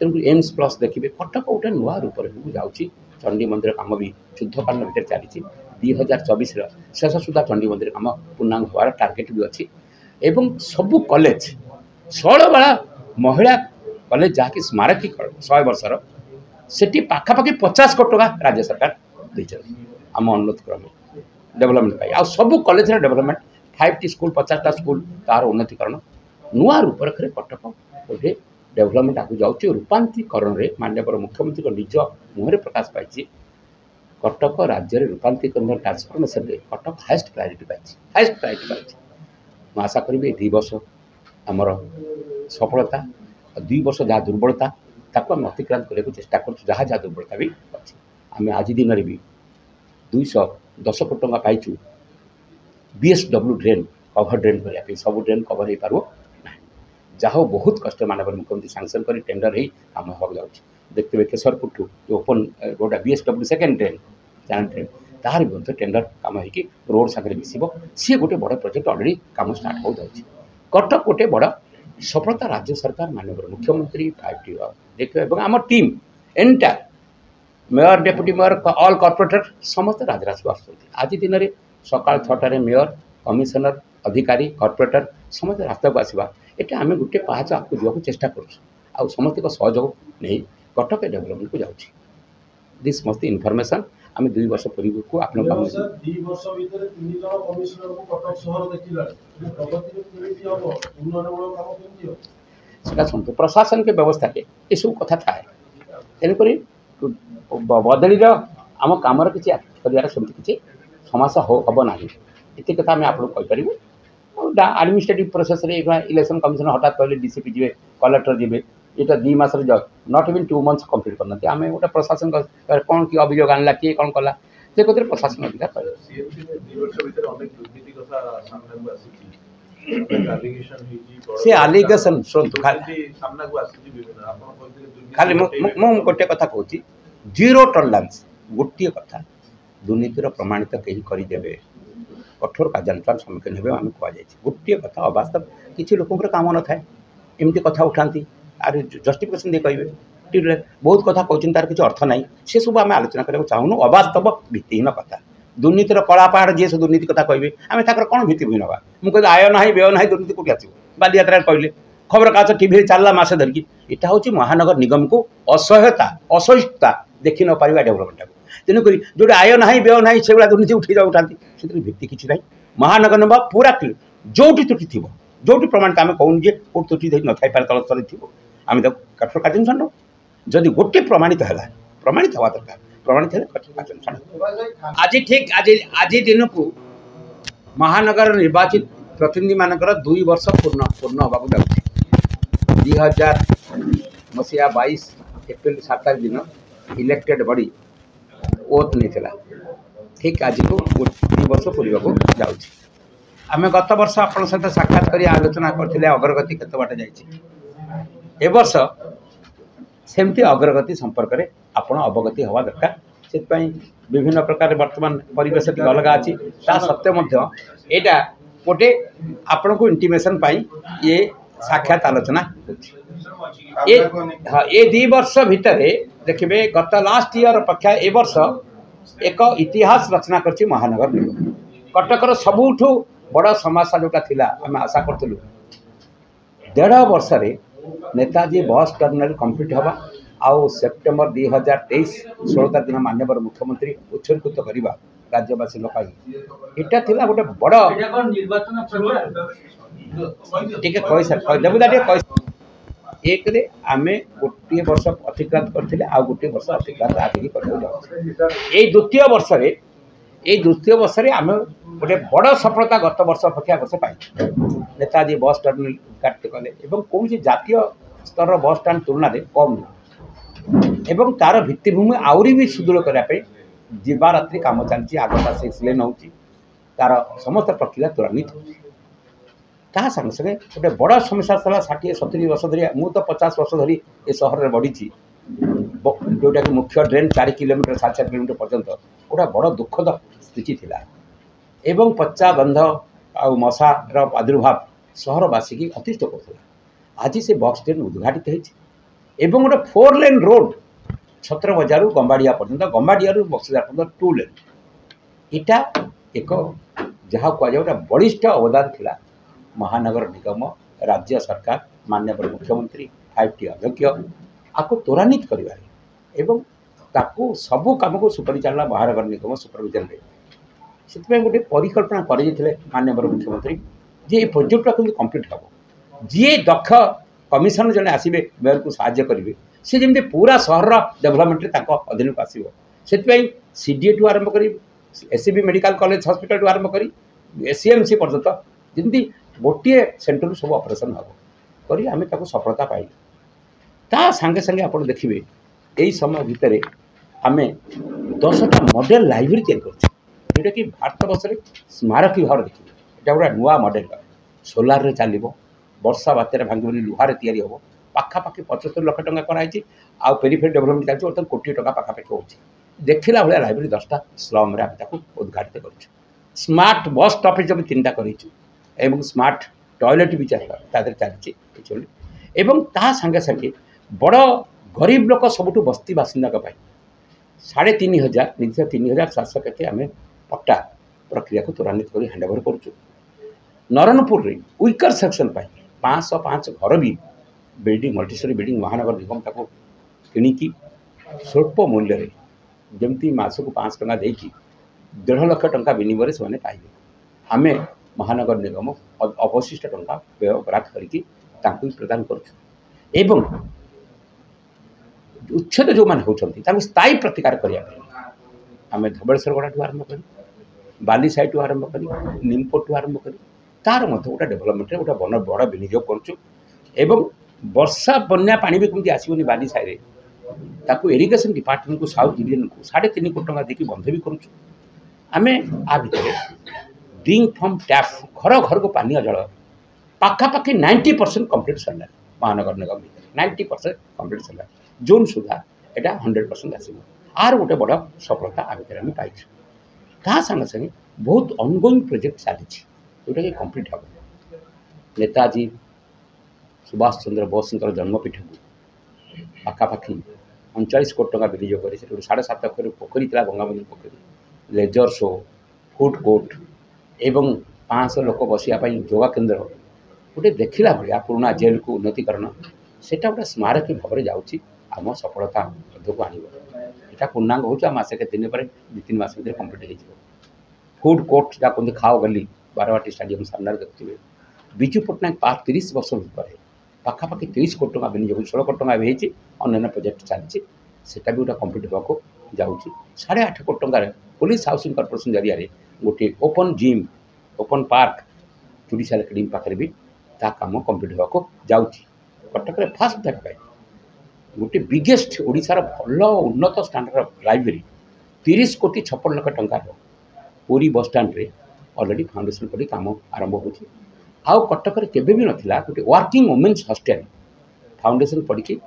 तेणुक AIIMS plus देखिए कटक गोटे नुआ रूप जाऊँगी चंडी मंदिर कम भी शुद्धकालन भितर चली 2024 शेष सुधा चंडी मंदिर कम पूर्णांग होवार टार्गेट भी अच्छी एवं सबू कॉलेज 16 बड़ा महिला कॉलेज जहाँकि स्मारकी 100 वर्षर सेठी पाखापाखि 50 कोटी टका राज्य सरकार देते आम अनुरोध क्रम डेवलपमेंट आ सबू कॉलेज डेवलपमेंट 5टी स्कूल 50टा स्कूल तार उन्नतीकरण नुआ रूपरेखे कटक गोटे डेवलपमेंट आगे जाऊँगी रूपांतरीकरण में माननीय मुख्यमंत्री निज मुहर प्रकाश पाई कटक राज्य में रूपांतरीकरण ट्रांसफॉर्मेशन में कटक हाएस्ट प्रायोरिटी पाई मैं आशा करी 2 वर्ष आमर सफलता 2 वर्ष जहाँ दुर्बलता ताको आम अतिक्रांत करने चेष्टा कर जहाँ जहाँ दुर्बलता भी अच्छी आम आज दिन में भी 210 कोटी टका पाइचु BSW ड्रेन कभर ड्रेन करने सब ड्रेन कभर हो पार जहाँ बहुत कष्ट मानव मुख्यमंत्री सांसन कर टेंडर ही आम हक जाऊँ देखते केशरपुर टू जो open road BSW second drain channel drain तार भी टेंडर कम हो रोड सागर मिसब सी गोटे बड़ प्रोजेक्ट अलरेडी कम स्टार्ट हो जाए कटक गोटे बड़ सफलता राज्य सरकार माननीय मुख्यमंत्री 5T देखिए आम team entire mayor deputy mayor all corporator समस्त राजराज आज दिन में सकाल 6टार मेयर कमिशनर अधिकारी कॉर्पोरेटर समस्त रास्ता को आसवा ये आम गोटे पाहाच आपको जावाक चेष्टा कर समस्त सहयोग नहीं कटक डेवलपमेंट को जाऊँगी दिस मस्त इनफर्मेशन आम 2 वर्ष पूर्व को आप शुणु प्रशासन के व्यवस्था के ये सब कथा थाए तेणुक बदली आम कम किसी कर किसी समस्या हम ना ये कथा आम आपको एडमिनिस्ट्रेटिव प्रोसेस इलेक्शन कमिशन हठात कहले DCP जी कलेक्टर जी ये 2 मास नॉट इवन 2 मंथ्स कंप्लीट करना आम गोटे प्रशासन कौन कि अभियोग आनला किए कौन कला से कथे प्रशासन अधिकार से आलिगेशन शुणु खाली मुझे गोटे कथा कहूँ जीरो टॉलरेंस गोटे कथा दुर्नीतिर प्रमाणित कहीं करदे कठोर कार्यानुष्ठान सम्मुखीन हे आम कहुई गोटे कथा अवास्तव किसी लोक काम न थाए एमती कथा उठाती आर जस्टिफिकेशन दे कहे टीवी बहुत कथा कहते तार किसी अर्थ ना से सब आम आलोचना करने चाहूँ अवास्तव भित्तिहीन कथा दुर्नीतिर कला पहाड़ जी सब दुर्नीति कथा कहे आम तर कौन भित्तिहीन हवा मुझे आय ना व्यय ना दुर्नीति कौटी आस बालियात्रा कहले खबर कागज टीवी चलला मसे धरिकी यहाँ हूँ महानगर निगम को असहिष्णुता देखी न पार डेवलपमेंट तेणुक जो आय ना व्यय ना से भाया दुर्नीति उठे उठाती से भित्ति किसी ना महानगर निगम पूरा जो त्रुटि थी जो प्रमाणित आम कहूँ जे कौट त्रुटि न थी तल स्तर थी आम कठोर कार्यानुष्ठान जदि गोटे प्रमाणित है प्रमाणित हवा दरकार प्रमाणित है कठोर कार्यानुष्ठान आज ठीक आज दिन को महानगर निर्वाचित प्रतिनिधि मानकर 2 वर्ष पूर्ण होगा जाऊँगी 2000 मसीहा 22 एप्रिल 7 तारीख दिन इलेक्टेड बॉडी ओथ नहीं ठीक आज को 2 वर्ष पूर्व को जाऊँगी आम गत वर्ष आप सहित साक्षात कर आलोचना करते अग्रगति केत बाट जा वर्ष सेमती अग्रगति संपर्क में आपण अवगति हवा दरकार से विभिन्न प्रकार वर्तमान परिवेश अलग अच्छी ता सत्वे यहाँ गोटे आपण को इंटीमेशन पाई ये साक्षात आलोचना ये 2 वर्ष भितर देखिए गत लास्ट ईयर अपेक्षा ए वर्ष एक इतिहास रचना कर महानगर निगम कटकर सबुठू बड़ समस्या जोटा थिला आम आशा करूँ 1.5 वर्ष नेताजी बस टर्मिनाल कंप्लीट हवा आउ सेप्टेम्बर 2023 16 दिन माननीय मुख्यमंत्री उत्सर्गित करवा राज्यवासी यहाँ थिला गोटे बड़ एक आम गोटे वर्ष अतिक्रांत करते आ गोटे वर्ष अतिक्रांत आगे कर द्वितीय वर्ष आम गोटे बड़ सफलता गत वर्ष अपेक्षा वर्ष पाई नेताजी बस टर्मिनाल उद्घाटित कले कौन जातीय स्तर बस स्टाण्ड तुलना कम एवं तार भित्तिभूमि आहरी भी सुदृढ़ करने जीवा रात्रि कम चलती आगता से लेन हो तार समस्त प्रक्रिया त्वरान्वित हो संगे संगे गोटे बड़ समस्या था 60-70 वर्ष धरी मु तो 50 वर्ष धरी ए सहर में बढ़ी जोटा कि मुख्य ड्रेन 4 किलोमीटर 7 किलोमीटर पर्यंत गोटे बड़ दुखद स्थिति थिला एवं पच्चा गंध आ मशार प्रादुर्भाव सहरवासी की अतिष्ट कर आज से बस ट्रेन उद्घाटित होती एवं गोटे 4 लेन रोड छत्र बजार गंबाड़िया पर्यंत गंबाड़िया बक्सजार पर्यंत 2 लेन इटा एक जहाँ कह गोटे बलिष्ठ अवदान थिला महानगर निगम राज्य सरकार माननीय मुख्यमंत्री 5T अध्यक्ष आपको त्वरान्वित कर ताकू सबू कम को सुपरिचालना महानगर निगम सुपरविजन से गोटे परिकल्पना कर माननीय मुख्यमंत्री जे ये प्रोजेक्टा केमती कंप्लीट हम जी दक्ष कमिशन जड़े आसवे मेयर को साहाय्य करेंगे सी जमी पूरा सहर डेभलपमेंट अधीन को आसो से सीडीए ठू आरंभ कर एससीबी मेडिकल कॉलेज हॉस्पिटल ठू आरंभ कर एसीएमसी पर्यंत जमी गोटे सेंटर सब ऑपरेशन हम करी आम सफलता पाइल ता सांगे सांगे आप देखिए यही समय भितर आम 10टा मॉडल लाइब्रेरी तैयारी जोटा कि भारत वर्ष में स्मारकी भाव देखिए यहाँ गोटे नुआ मॉडल सोलार चलो वर्षा बात्यार भांगी लुहार तैयारी हम पाखापाखि 75 लाख टंका कराई आउ पेरीफेरी डेभलपमेंट चलती बर्तमान कोटी टंका पाखापाखि हो देखला भाया लाइब्रेरी 10टा स्लम उद्घाटित कर स्मार्ट बस स्टॉपेज जब 3टा कर स्मार्ट टॉयलेट भी चलती सागे सागे बड़ गरीब लोक सबुठ बस्ती बासिंदा 3500 निज 3700 के आम पट्टा प्रक्रिया को त्वरान्वित कर हैंडओवर करुँ नरणपुर रे विकर सेक्शन 505 घर भी बिल्डिंग मल्टीस्टोरी बिल्डिंग महानगर निगम ताको किणिकी स्वल्प मूल्य जमती मास को 5 टंका देकी 1.5 लाख टंका विनिमय से पाइबे आमे महानगर निगम अवशिष्ट टंका व्यय बराद करके प्रदान करूँ उच्छेद जो मैंने होती स्थायी प्रतिकार करने आम धबलेश्वर गड़ा आरंभ कर बाली साइड आरंभ कर निमपोट आरंभ कर तार गोटे डेभलपमेंट गोटे बन बड़ विनियोग करुँ वर्षा बन्या पानी भी कमी आसोनी बाली साइड ताकू इरिगेशन डिपार्टमेंट को साउथ डिवीजन को 3.5 कोटी टंका देकी बंध भी करुँ आम आ भितर ड्रिंक फ्रॉम टैप घर घर को पानी जल पाखापाखि 90% कम्प्लीट सरला महानगर निगम 90% कम्प्लीट सरला जून सुधा यहाँ 100% आसो आर गोटे बड़ सफलता आ भितर आम पाई ता संगे संगे बहुत ऑनगोइंग प्रोजेक्ट चली जोटा कि कम्प्लीट हम नेताजी सुभाष चंद्र बोस जन्मपीठ को पाखापाखि 39 कोटी टंका विनियोग कर 7.5 एकर पोखरी था गंगाबंधु पोखरी लेजर शो फूड कोर्ट एवं 500 लोक बसापी योगा केन्द्र गोटे देखला भाया पुराना जेल को उन्नतीकरण से गोटे स्मारकी भाव में जाऊँगी आम सफलता को आन यहाँ पूर्णांग हो मसे के 2-3 मास भर कम्प्लीट हो फूड कोर्ट जहाँ कहते खाओ गली बारवाटी स्टाडियम सामने देखिए विजु पट्टनायक पार्क 30 वर्ष पर पाखापाखि 30 कोटी टंका विनियोग 16 कोटी टंका भी अन्य प्रोजेक्ट चलती भी गोटे कम्प्लीट होगा जाऊँगी 8.5 कोटी टंकार पुलिस हाउसिंग कॉर्पोरेशन जरिया गोटे ओपन जिम ओपन पार्क चुड़ीशाल एकेडमी पाखे भी ता काम कम्प्लीट होगा जाऊँगी कटक में फास्ट टाइम गोटे बिगेस्ट ओडिशार भल उन्नत स्टैंडर्ड लाइब्रेरी 30 कोटी 56 लाख टंकार पूरी बस स्टाण्ड रे ऑलरेडी फाउंडेशन पड़ी काम आरंभ हो कटक केवे भी नाला गोटे वर्किंग वुमेन्स हॉस्टेल फाउंडेशन पड़ी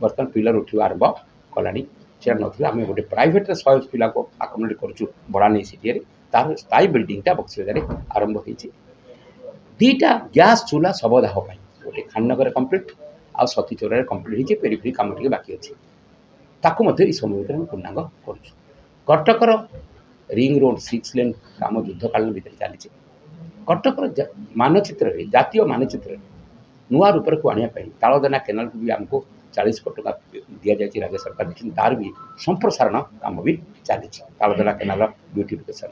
बर्तमान पिलर उठा आरंभ कलानी से नाला आम गोटे प्राइवेट 100 पिला को आकोमोडेट करूँ बड़ा नहीं सीटी तार स्थायी बिल्डिंगटा बक्सर आरंभ हो 2टा गैस चूल्हा शवदाह गोटे खाननगर कम्प्लीट आ सती चौरार कम्प्लीट हो पेरीफेरी कम टे बाकी अच्छे ताकू समय भर पूर्णांग कटकर रिंग रोड 6 लेन काम युद्धकालीन भितर चली कटकर मानचित्र जातीय मानचित्र नुआ रूप को आने तालदेना केनाल को भी आमको 40 कोटी टंका दि जाए राज्य सरकार देखिए तार भी संप्रसारण काम भी चली तालदेना केनाल ब्यूटिफिकेशन।